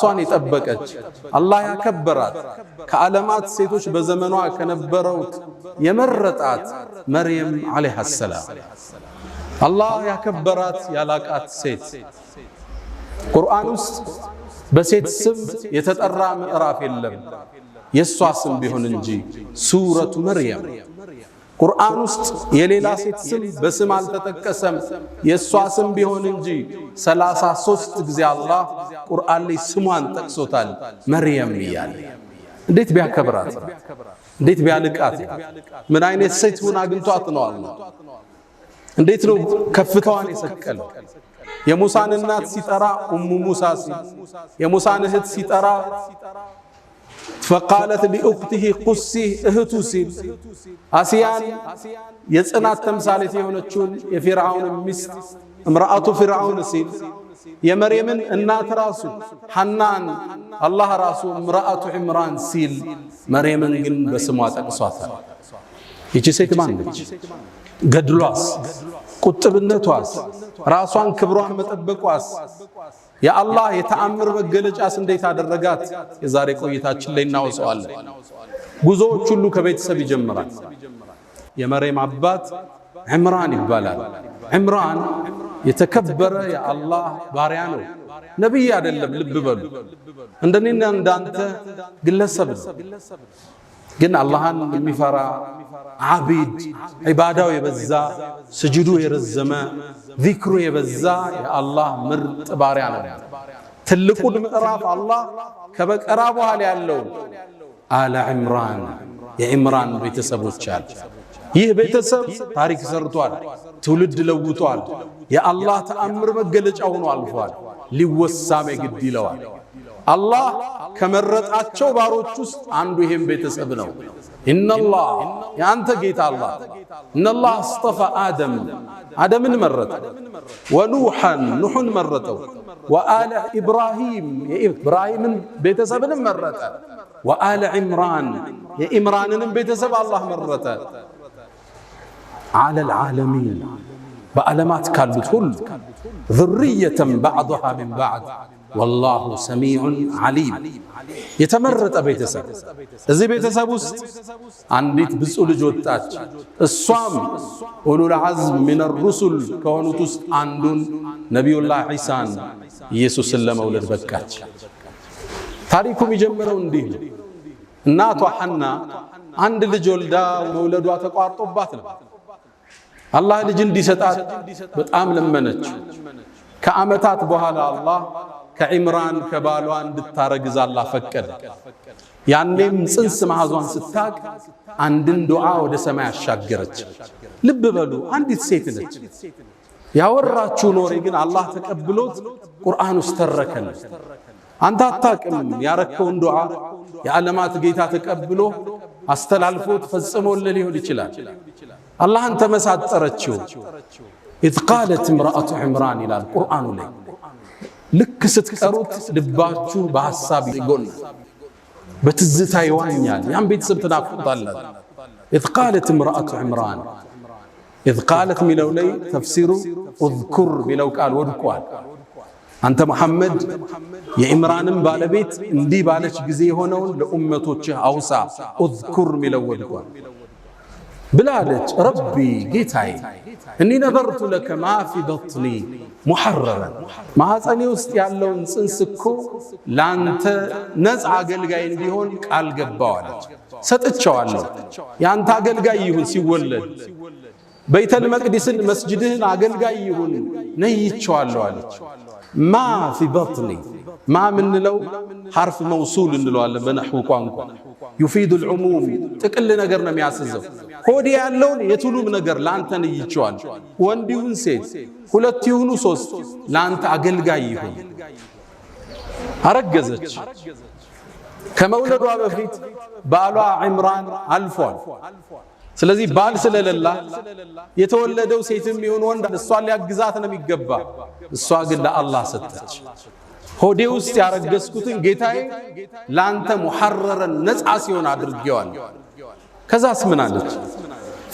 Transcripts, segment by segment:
ራሷን የጠበቀች አላህ ያከበራት ከዓለማት ሴቶች በዘመኗ ከነበሩት የመረጣት መርየም አለይሃ ሰላም አላህ ያከበራት ያላቃት ሴት ቁርአን ውስጥ በሴት ስም የተጠራ ምዕራፍ የለም የሷ ስም ቢሆን እንጂ ሱረቱ መርየም ቁርአን ውስጥ የሌላ ሴት ስም በስም አልተጠቀሰም የሷ ስም ቢሆን እንጂ 33 ጊዜ አላህ ቁርአን ላይ ስሟን ጠቅሶታል መርየም ይያል እንዴት ቢያከብራት እንዴት ቢያልቃት ምን አይነት ሴት ሆና አግኝቷት ነው አላህ እንዴት ነው ከፍታዋን የሰቀለው የሙሳን እናት ሲጠራ ኡሙ ሙሳ ሲል የሙሳን እህት ሲጠራ فقالت لأخته قصي እህቱ ሲል አሲያን የጽናት ተምሳሌት የሆነችውን የፊርዓውን ሚስት امرأة فرعون ሲል የመርየምን እናት ራሱ ሐናን አላህ ራሱ امرأة عمران ሲል መርየምን ግን በስሟ ጠቅሷታል ይቺ ሴት ማን ነች ገድሏስ ቁጥብነቷስ ራሷን ክብሯን መጠበቋስ የአላህ የተአምር መገለጫስ እንዴት አደረጋት የዛሬ ቆይታችን ላይ እናወጣዋለን ጉዞዎች ሁሉ ከቤተሰብ ይጀምራል የመርየም አባት ዕምራን ይባላል ዕምራን የተከበረ የአላህ ባሪያ ነው ነብይ አይደለም ልብ በሉ እንደኔና እንዳንተ ግለሰብ ግን አላህን የሚፈራ ዓቢድ ዒባዳው የበዛ ስጁዱ የረዘመ ዚክሩ የበዛ የአላህ ምርጥ ባሪያ ነው ትልቁን ምዕራፍ አላህ ከበቀራ በኋላ ያለው አለ ዕምራን የዕምራን ቤተሰቦች አሉ ይህ ቤተሰብ ታሪክ ሰርቷል ትውልድ ለውጧል የአላህ ተአምር መገለጫ ሆኖ አልፏል ሊወሳም ግድ ይለዋል አላህ ከመረጣቸው ባሮች ውስጥ አንዱ ይሄም ቤተሰብ ነው ኢነላህ ያንተ ጌታ አላህ ኢነላህ አስጠፋ አደምን መረጠ ወኑሐን ኑሕን መረጠው ወአለ ኢብራሂም የኢብራሂምን ቤተሰብን መረጠ ወአለ ዕምራን የዕምራንንም ቤተሰብ አላህ መረጠ على العالمين በዓለማት ካሉት ሁሉ ذرية بعضها من بعض والله سميع عليم የተመረጠ ቤተሰብ እዚህ ቤተሰብ ውስጥ አንዲት ብፁዕ ልጅ ወጣች እሷም ኡሉል ዐዝም ሚን الرسل ከሆኑት ውስጥ አንዱን ነብዩላህ ዒሳን ኢየሱስን ለመውለድ በቃች ታሪኩ የሚጀምረው እንዲህ ነው እናቷ ሐና አንድ ልጅ ወልዳ መውለዷ ተቋርጦባት ነው አላህ ልጅ እንዲሰጣት በጣም ለመነች ከዓመታት በኋላ አላህ ከዕምራን ከባሏ እንድታረግዝ አላህ ፈቀደ ያኔም ጽንስ ማህዟን ስታቅ አንድን ዱዓ ወደ ሰማይ አሻገረች ልብ በሉ አንዲት ሴት ነች ያወራችው ኖሬ ግን አላህ ተቀብሎት ቁርአን ውስጥ ተረከለ አንተ አታቅም ያረከውን ዱዓ የዓለማት ጌታ ተቀብሎ አስተላልፎት ፈጽሞልህ ሊሆን ይችላል አላህን ተመሳጠረችው إذ قالت امرأة عمران إلى القرآن لي ልክ ስትቀሩት ልባችሁ በሐሳብ ይጎል በትዝታ ይዋኛል ያን ቤተሰብ ተናፍቁታላል إذ قالت امرأة عمران إذ قالت ሚለው ላይ ተፍሲሩ اذكر ሚለው ቃል ወድቋል አንተ መሐመድ የዕምራንን ባለቤት እንዲህ ባለች ጊዜ የሆነውን ለኡመቶችህ አውሳ اذكر ሚለው ወድቋል ብላለች ረቢ ጌታዬ እኒ ነዘርቱ ለከ ማ ፊ በጥኒ ሙሐረረን ማህፀኔ ውስጥ ያለውን ጽንስ እኮ ላንተ ነፃ አገልጋይ እንዲሆን ቃል ገባዋለች ሰጥቻለሁ ያንተ አገልጋይ ይሁን ሲወለድ በይተል መቅዲስን መስጂድህን አገልጋይ ይሁን ነይቻለሁ አለች ማ ፊ በጥኒ ማ ምንለው حرف موصول እንለዋለን በነህው ቋንቋ يفيد العموم ጥቅል ነገር ነው የሚያስዘው ሆድ ያለውን የቱሉም ነገር ላንተ ነይቻል ወንድ ይሁን ሴት ሁለት ይሁኑ ሶስት ላንተ አገልጋይ ይሁን አረገዘች ከመውለዷ በፊት ባሏ ዕምራን አልፏል ስለዚህ ባል ስለሌላ የተወለደው ሴትም ይሁን ወንድ እሷን ሊያግዛት ነው የሚገባ እሷ ግን ለአላህ ሰጠች ሆዴ ውስጥ ያረገዝኩትን ጌታዬ ላንተ ሙሐረረን ነፃ ሲሆን አድርጌዋል ከዛስ ምን አለች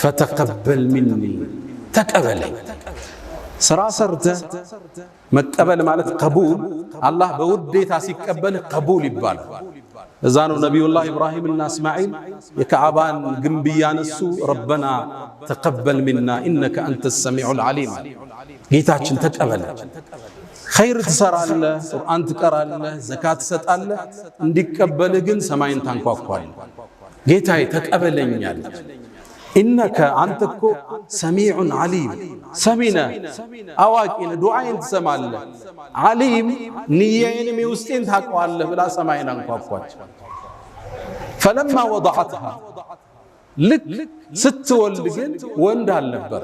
فتقبل مني ተቀበለኝ ስራ ሰርተህ መቀበል ማለት ቀቡል አላህ በውዴታ ሲቀበልህ ቀቡል ይባላል። እዛ ነው ነቢዩላህ ኢብራሂምና እስማዒል የከዓባን ግንብ እያነሱ ረበና ተቀበል ሚና ኢነከ አንተ ሰሚዑል ዓሊም፣ ጌታችን ተቀበለን። ኸይር ትሰራለህ፣ ቁርአን ትቀራለህ፣ ዘካት ትሰጣለህ፣ እንዲቀበልህ ግን ሰማይን ታንኳኳለህ። ጌታዬ ተቀበለኛል። ኢነከ አንተ እኮ ሰሚዑን ዓሊም፣ ሰሚነ አዋቂነ፣ ዱዓዬን ትሰማለህ፣ ዓሊም ንያዬንም የውስጤን ታውቀዋለህ ብላ ሰማይን አንኳኳች። ፈለማ ወضዐትሃ ልክ ስትወልድ ግን ወንድ አልነበረ፣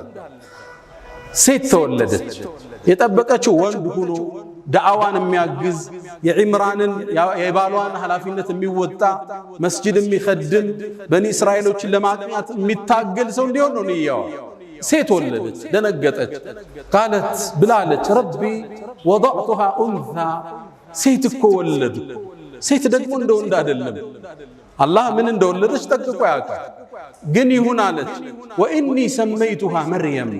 ሴት ተወለደች። የጠበቀችው ወንድ ሁኖ ዳዕዋን የሚያግዝ የዒምራንን የባሏን ኃላፊነት የሚወጣ መስጂድ የሚኸድም በኒ እስራኤሎችን ለማቅናት የሚታገል ሰው እንዲሆን ነው ንያዋ። ሴት ወለደች፣ ደነገጠች። ቃለት ብላለች ረቢ ወضዕቱሃ ኡንታ፣ ሴት እኮ ወለዱ። ሴት ደግሞ እንደ ወንድ አይደለም። አላህ ምን እንደወለደች ጠቅቆ ያውቃል። ግን ይሁን አለች። ወኢኒ ሰመይቱሃ መርየም፣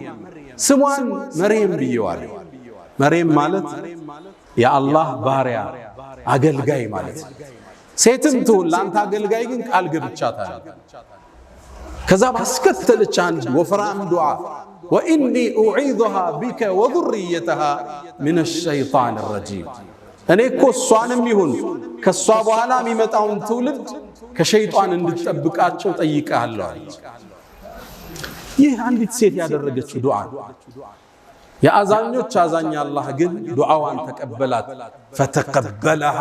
ስሟን መርየም ብየዋለሁ። መርየም ማለት የአላህ ባሪያ አገልጋይ ማለት። ሴትም ትሁን ለአንተ አገልጋይ ግን ቃል ገብቻታለሁ። ከዛ ባስከተለች አንድ ወፍራም ዱዓ ወኢኒ ኡዒዙሃ ቢከ ወዙርየተሃ ሚነ ሸይጣን ረጂም፣ እኔ እኮ እሷንም ይሁን ከእሷ በኋላ የሚመጣውን ትውልድ ከሸይጣን እንድትጠብቃቸው ጠይቀሃለሁ። ይህ አንዲት ሴት ያደረገችው ዱዓ። የአዛኞች አዛኝ አላህ ግን ዱዓዋን ተቀበላት። ፈተቀበለሃ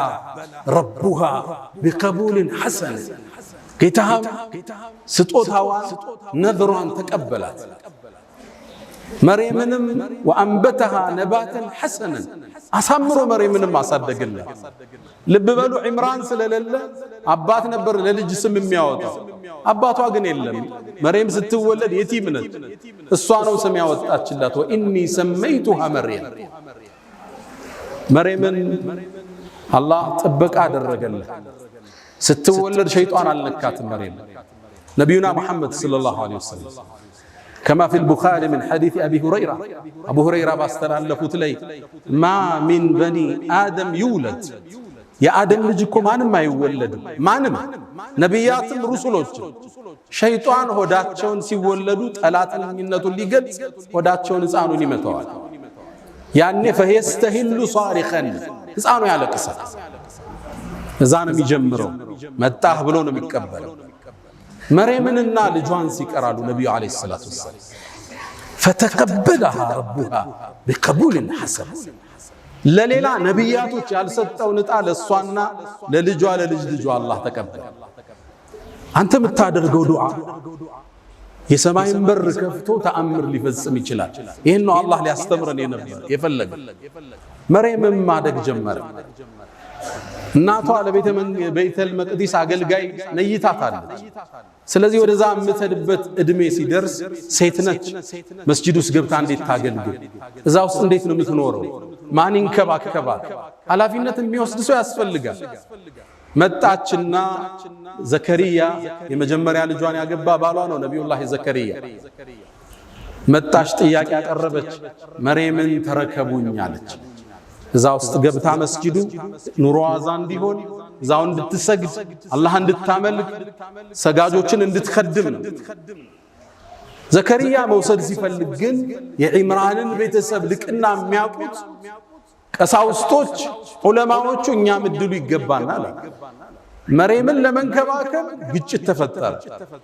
ረቡሃ ቢቀቡልን ሐሰን፣ ጌታሃም ስጦታዋን ነዝሯን ተቀበላት። መርየምንም ወአንበተሃ ነባተን ሐሰነን፣ አሳምሮ መርየምንም አሳደገላት። ልብ በሉ ዒምራን ስለሌለ አባት ነበር ለልጅ ስም የሚያወጣው፣ አባቷ ግን የለም። መርየም ስትወለድ የቲም ነች፣ እሷ ነው ስም ያወጣችላት። ወኢኒ ሰመይቱሃ መርየም፣ መርየምን አላህ ጥበቃ አደረገላት። ስትወለድ ሸይጣን አልነካትም መርየም። ነቢዩና ሙሐመድ ሰለላሁ ዐለይሂ ወሰለም ከማ ፊል ቡኻሪ ምን ሐዲስ አቢ ሁረይራ፣ አቡ ሁረይራ ባስተላለፉት ላይ ማ ሚን በኒ አደም ይውለድ፣ የአደም ልጅ እኮ ማንም አይወለድም። ማንም ነቢያትም ሩሱሎችም ሸይጣን ሆዳቸውን ሲወለዱ ጠላትነቱን ሊገልጽ ሆዳቸውን ሕፃኑን ይመተዋል። ያኔ ፈየስተሂሉ ሷሪኸን፣ ሕፃኑ ያለቅሳል። እዛ ነው የሚጀምረው። መጣህ ብሎ ነው የሚቀበለው። መርየምንና ልጇን ሲቀራሉ ነቢዩ ዓለይሂ ሰላቱ ወሰላም ፈተቀበለሃ ረቡሃ ቢቀቡልን ሐሰን፣ ለሌላ ነቢያቶች ያልሰጠውን ዕጣ ለእሷና ለልጇ ለልጅ ልጇ አላህ ተቀበለ። አንተ የምታደርገው ዱዓ የሰማይን በር ከፍቶ ተአምር ሊፈጽም ይችላል። ይህን ነው አላህ ሊያስተምረን የፈለገ። መርየምም ማደግ ጀመረ። እናቷ ለቤተል መቅዲስ አገልጋይ ነይታታለች። ስለዚህ ወደዛ የምትሄድበት እድሜ ሲደርስ ሴት ነች። መስጂድ ውስጥ ገብታ እንዴት ታገልግል? እዛ ውስጥ እንዴት ነው የምትኖረው? ማን ይንከባከባት? ኃላፊነት የሚወስድ ሰው ያስፈልጋል። መጣችና ዘከሪያ የመጀመሪያ ልጇን ያገባ ባሏ ነው ነቢዩላህ ዘከሪያ። መጣች፣ ጥያቄ ያቀረበች፣ መርየምን ተረከቡኝ አለች። እዛ ውስጥ ገብታ መስጂዱ ኑሮዋ እዛ እንዲሆን እዛው እንድትሰግድ አላህ እንድታመልክ ሰጋጆችን እንድትከድም ነው። ዘከሪያ መውሰድ ሲፈልግ ግን የዒምራንን ቤተሰብ ልቅና የሚያውቁት ቀሳውስቶች ዑለማዎቹ እኛም እድሉ ይገባናል። መርየምን ለመንከባከብ ግጭት ተፈጠረ፣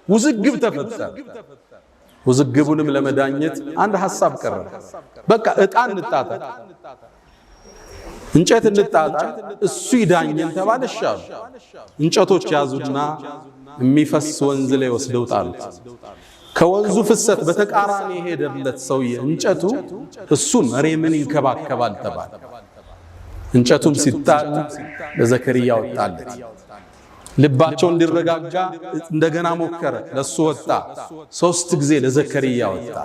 ውዝግብ ተፈጠረ። ውዝግቡንም ለመዳኘት አንድ ሐሳብ ቀረበ። በቃ ዕጣ እንጣጣ፣ እንጨት እንጣጣ፣ እሱ ይዳኘን ተባለ። ሻሉ እንጨቶች ያዙና የሚፈስ ወንዝ ላይ ወስደው ጣሉት። ከወንዙ ፍሰት በተቃራኒ የሄደለት ሰውዬ እንጨቱ እሱ መርየምን ይንከባከባል ተባለ። እንጨቱም ሲጣል ለዘከሪያ ወጣለት። ልባቸው እንዲረጋጋ እንደገና ሞከረ፣ ለሱ ወጣ። 3 ጊዜ ለዘከሪያ ወጣ።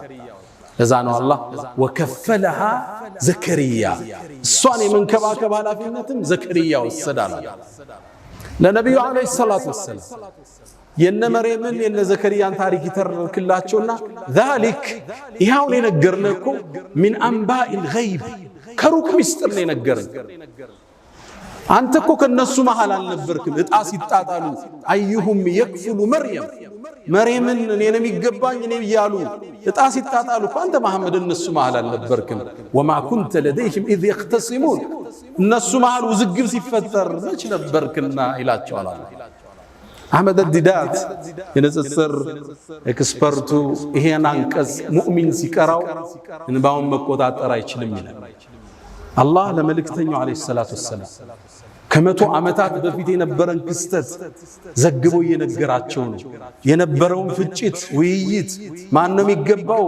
ለዛ ነው አላህ ወከፈለሃ ዘከሪያ፣ እሷን የመንከባከብ ኃላፊነትም ዘከሪያ ወሰዳል። ለነቢዩ ዓለይሂ ሰላቱ ወሰላም የነ መርየምን የነ ዘከርያን ታሪክ ይተርክላቸውና ذلك ይሄው የነገርነው እኮ من انباء الغيب ከሩቅ ሚስጥር ነው የነገርን። አንተ እኮ ከነሱ መሃል አልነበርክም። እጣ ሲጣጣሉ አዩሁም የክፍሉ መርየምን እኔ ነው የሚገባኝ እኔ ይያሉ እጣ ሲጣጣሉ አንተ መሐመድ እነሱ መሃል አልነበርክም። وما كنت لديهم اذ يختصمون እነሱ መሃል ውዝግብ ሲፈጠር መች ነበርክና ይላቸዋል። አህመድ ዲዳት የነጽጽር ኤክስፐርቱ ይሄን አንቀጽ ሙእሚን ሲቀራው እንባውን መቆጣጠር አይችልም ይላል። አላህ ለመልእክተኛው አለይሂ ሰላቱ ወሰለም ከመቶ ዓመታት በፊት የነበረን ክስተት ዘግቦ እየነገራቸው ነው። የነበረውን ፍጭት ውይይት ማን ነው የሚገባው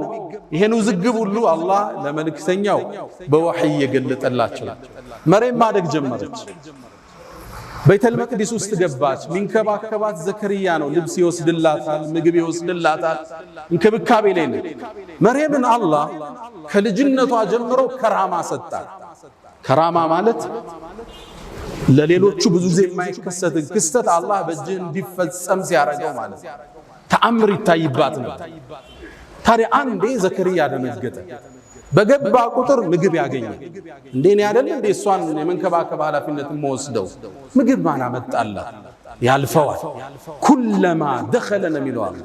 ይሄን ውዝግብ ሁሉ አላህ ለመልእክተኛው በወህይ እየገለጠላቸው። መርየም ማደግ ጀመረች። ቤተል መቅዲስ ውስጥ ገባች። ሚንከባከባት ዘከርያ ነው። ልብስ ይወስድላታል፣ ምግብ ይወስድላታል። እንክብካቤ ላይ ነው። መርየምን አላህ ከልጅነቷ ጀምሮ ከራማ ሰጣት። ከራማ ማለት ለሌሎቹ ብዙ ጊዜ የማይከሰት ክስተት አላህ በእጅህ እንዲፈጸም ሲያረጋው ማለት ተአምር ይታይባት ነው። ታዲያ አንዴ ዘከርያ ደነገጠ። በገባ ቁጥር ምግብ ያገኛል። እንደኔ አይደል እንዴ እሷን የመንከባከብ ኃላፊነት ወስደው ምግብ ማን አመጣላት ያልፈዋል። ኩለማ دخل ነሚሏል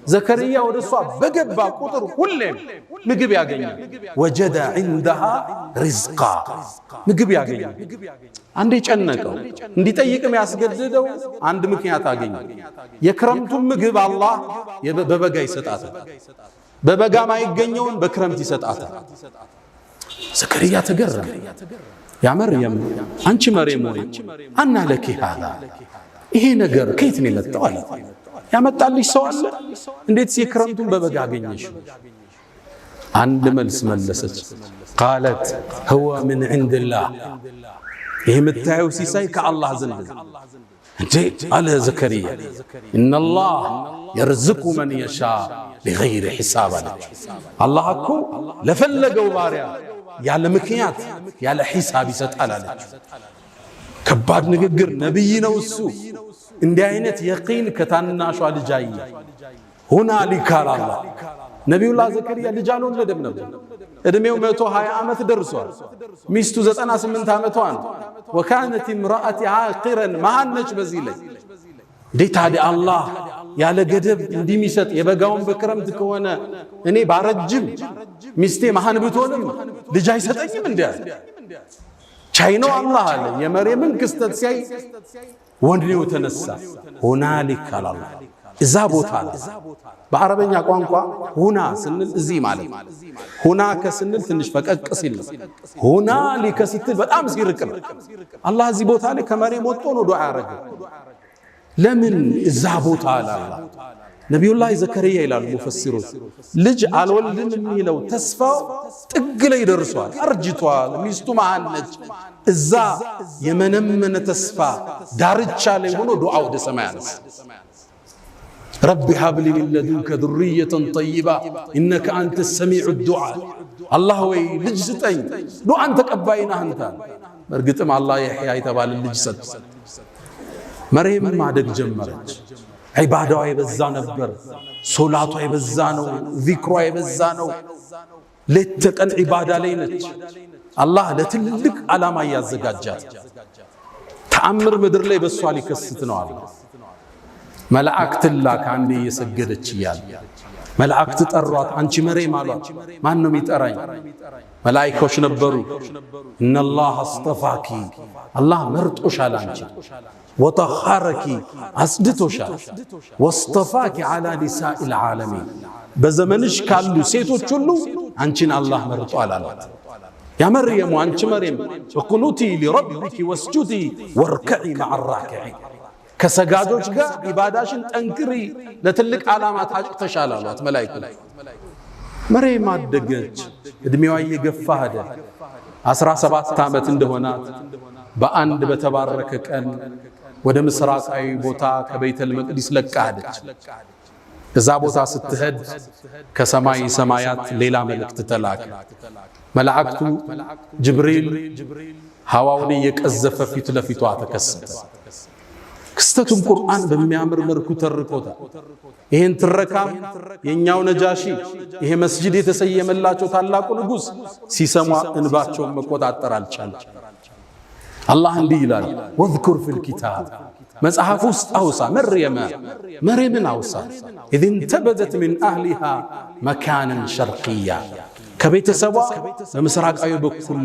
ዘከርያ ወደሷ በገባ ቁጥር ሁሌም ምግብ ያገኛል። ወጀደ عندها رزقا ምግብ ያገኛል። አንዴ ጨነቀው። እንዲጠይቅም ያስገድደው አንድ ምክንያት አገኘ። የክረምቱን ምግብ አላህ በበጋ ይሰጣታል። በበጋ ማይገኘውን በክረምት ይሰጣታል። ዘከርያ ተገረመ። ያ መርየም አንቺ መርየም ሆይ አና ለኪ ሃዛ ይሄ ነገር ከየት ነው የመጣው አለ። ያመጣልሽ ሰው አለ? እንዴት የክረምቱን በበጋ አገኘሽ? አንድ መልስ መለሰች። قالت هو من عند الله ይሄ የምታየው ሲሳይ ከአላህ ዘንድ እንጂ አለ ዘከርያ ان الله يرزق من يشاء بغير حساب አላህ እኮ ለፈለገው ባሪያ ያለ ምክንያት ያለ ሒሳብ ይሰጣል አለች። ከባድ ንግግር። ነብይ ነው እሱ። እንዲህ አይነት የቂን ከታናሿ ልጅ አየ። ሁናሊካ አላህ ነብዩላህ ዘከርያ ልጅ አልወለደም ነበር። እድሜው 120 ዓመት ደርሷል። ሚስቱ 98 ዓመቷ ነው። وكانت امرأتي عاقرا ማነች በዚህ ላይ እንዴት ታዲያ አላህ ያለ ገደብ እንዲሚሰጥ የበጋውን በክረምት ከሆነ እኔ ባረጅም ሚስቴ መሃን ብትሆንም ልጅ አይሰጠኝም እንዴ? ቻይናው አላህ አለ። የመርየምን ክስተት ሲያይ ወንድኔው ተነሳ። ሁናሊካ አላህ እዛ ቦታ አለ። በአረበኛ ቋንቋ ሁና ስንል እዚህ ማለት ሁና ከስንል ትንሽ ፈቀቅ ሲል ሁናሊካ ስትል በጣም ሲርቅ ነው። አላህ እዚህ ቦታ ላይ ከመርየም ወጥቶ ነው ዱዓ ያረገ። ለምን እዛ ቦታ አለ? ነብዩላህ ዘከርያ ይላሉ ሙፈሲሮች ልጅ አልወልድም የሚለው ተስፋው ጥግ ላይ ደርሷል። አርጅቷል። ሚስቱ መሃል ነች። እዛ የመነመነ ተስፋ ዳርቻ ላይ ሆኖ ዱዓ ወደ ሰማይ አነሳ። ረቢ ሀብሊ ሚን ለዱንከ ذرية طيبة إنك أنت السميع الدعاء አላህ ወይ ልጅ ስጠኝ ዱዓን ተቀባይ ነህ አንተ። በእርግጥም አላህ የሕያ የተባለ ልጅ ሰጠ። መርየም ማደግ ጀመረች። ዒባዳዋ የበዛ ነበር። ሶላቷ የበዛ ነው። ዚክሯ የበዛ ነው። ሌት ተቀን ዒባዳ ላይ ነች። አላህ ለትልቅ ዓላማ ያዘጋጃት። ተአምር ምድር ላይ በሷ ሊከስት ነው አለ። መላእክት ላከ አንዴ እየሰገደች እያለ መላእክት ጠሯት። አንቺ መርየም አሏት። ማን ነው የሚጠራኝ? መላእክቶች ነበሩ። እነላህ አስጠፋኪ አላህ መርጦሻል አንቺ ወጠኸረኪ አስድቶሻል ወስጠፋኪ ዐላ ኒሳኢል ዓለሚን በዘመንሽ ካሉ ሴቶች ሁሉ አንቺን አላህ መርጧል አላት። ያ መርየም አንቺ መርየም እቁኑቲ ሊረቢኪ ወስጁዲ ወርከዒ መዐ ራኪዒን ከሰጋጆች ጋር ኢባዳሽን ጠንክሪ ለትልቅ ዓላማ ታጭተሻል አሏት መላእክቱ። መርየም አደገች። እድሜዋ እየገፋ ሄደ። 17 ዓመት እንደሆናት በአንድ በተባረከ ቀን ወደ ምስራቃዊ ቦታ ከቤተል መቅዲስ ለቃ ሄደች። እዛ ቦታ ስትሄድ ከሰማይ ሰማያት ሌላ መልእክት ተላከ። መላእክቱ ጅብሪል ሐዋውን እየቀዘፈ ፊት ለፊቷ ተከሰተ። ክስተቱን ቁርአን በሚያምር መልኩ ተርኮታል። ይሄን ትረካም የኛው ነጃሺ ይሄ መስጂድ የተሰየመላቸው ታላቁ ንጉስ ሲሰማ እንባቸውን መቆጣጠር አልቻለም። አላህ እንዲህ ይላል ወዝኩር ፊል ኪታብ መጽሐፍ ውስጥ አውሳ መርየምን አውሳ ኢዝ እንተበዘት ሚን አህሊሃ መካነን ሸርቅያ ከቤተሰቧ በምስራቃዊ በኩል